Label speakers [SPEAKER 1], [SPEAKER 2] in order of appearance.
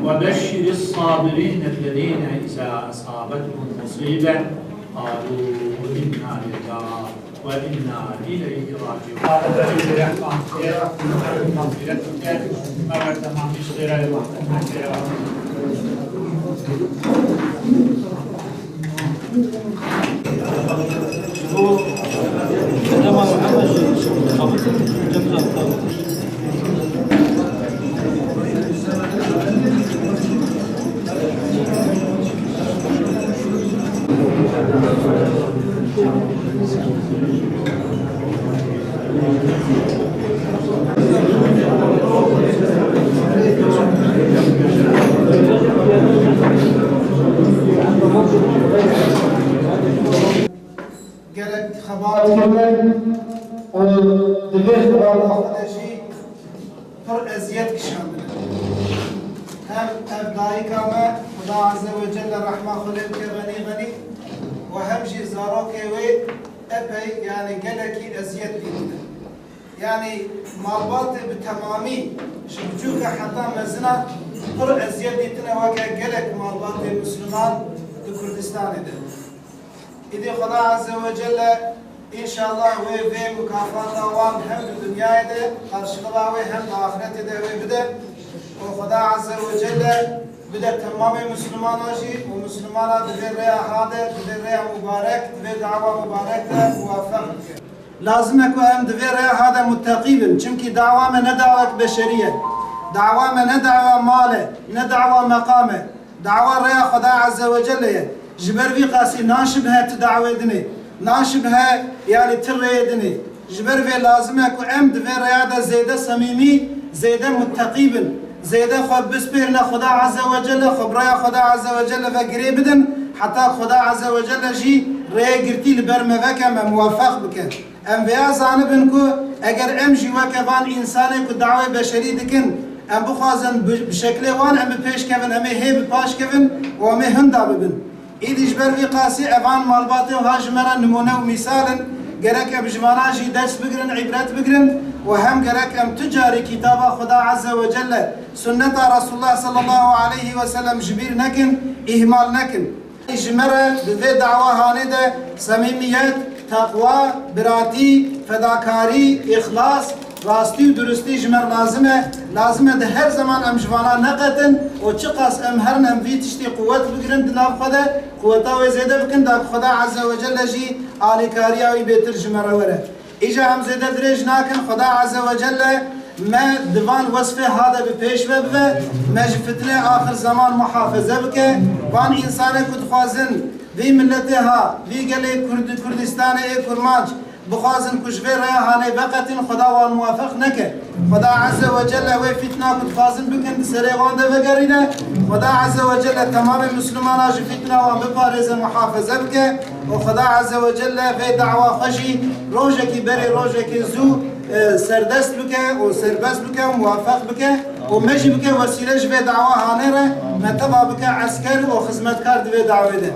[SPEAKER 1] وبشر الصابرين الذين إذا أصابتهم مصيبة قالوا إنا لله وإنا إليه راجعون.
[SPEAKER 2] gerek xabatiyete o divê xwe jî pir eziyet kişandine. Hem ev dayika me Xuda Azze ve Celle rahma xwe lê bike genî ve hem jî zarokê wê epey yani gelekî eziyet dîtine. Yani malbatê bi temamî ji biçûka heta mezina pir eziyet dîtine weke gelek malbatê Müslüman di Kurdistanê de. İdi Xuda Azze ve Celle inşallah ve mükafata wan hem dünyayê de karşılığa ve hem de ahirete de ve bide o Xuda Azze ve Celle bide tamamı Müslümana jî o Müslümana divê rêya hade divê rêya mübarek divê dava mübarek de muvaffak bike. Lazım e ku em divê rêya hade muttaqî bin çünkü dava me ne davak beşeriye dava me ne dava male ne dava mekame dava rêya Xuda Azze ve Celle'ye جبر في قاسي ناشب ها تدعوة دني ناشب ها يعني ترى دني جبر في لازمه كو عمد في رياضة زيادة صميمي زيادة متقيبا زيادة خب بسبيرنا خدا عز وجل خبرايا خدا عز وجل فقريبدن حتى خدا عز وجل جي ريا قرتي لبرمفك موافق بك ام بيا زانبن كو اگر ام جي وكفان انساني كو دعوة بشري دكن ام بخازن بشكل وان ام بيش كفن ام هي بباش كفن وام هندا ببن إيدي جبر في قاسي أفان مالباتي وهاجمنا نمونه ومثالا جرك بجمانا جي درس بقرن عبرات بقرن وهم جرك أم تجاري كتاب خدا عز وجل سنة رسول الله صلى الله عليه وسلم جبير نكن إهمال نكن جمرة بذي دعوة هانده صميميات تقوى براتي فداكاري إخلاص راستی و درستی جمر لازمه ده هر زمان ام جوانا نقتن و چقاس ام هر نم وی تشتی قوت بگیرن دناب خدا قوتا و زیده بکن داب خدا عز و جل جی آلی کاریا وی بیتر جمر وره ایجا هم زیده دریج ناکن خدا عز و جل ما دوان وصفه هذا بپیش ببه ما فتنه آخر زمان محافظه بکه وان انسان کد خوازن وی ملته ها وی گلی کردستان ای کرمانج بخوازن کشوی ریا هانه بقتن خدا وان موافق نکه خدا عز و جل و فتنه کد خوازن بکن سری وانده وگرینه خدا عز و جل تمام مسلمان آج فتنه وان بپارز محافظه بکه و خدا عز و جل و دعوه خشی روژه کی بری روژه کی زو سردست بکه و سربست بکه و موافق بکه و مجی بکه وسیله جوی دعوه هانه را متبا بکه عسکر و خدمتکار دوی دعوه ده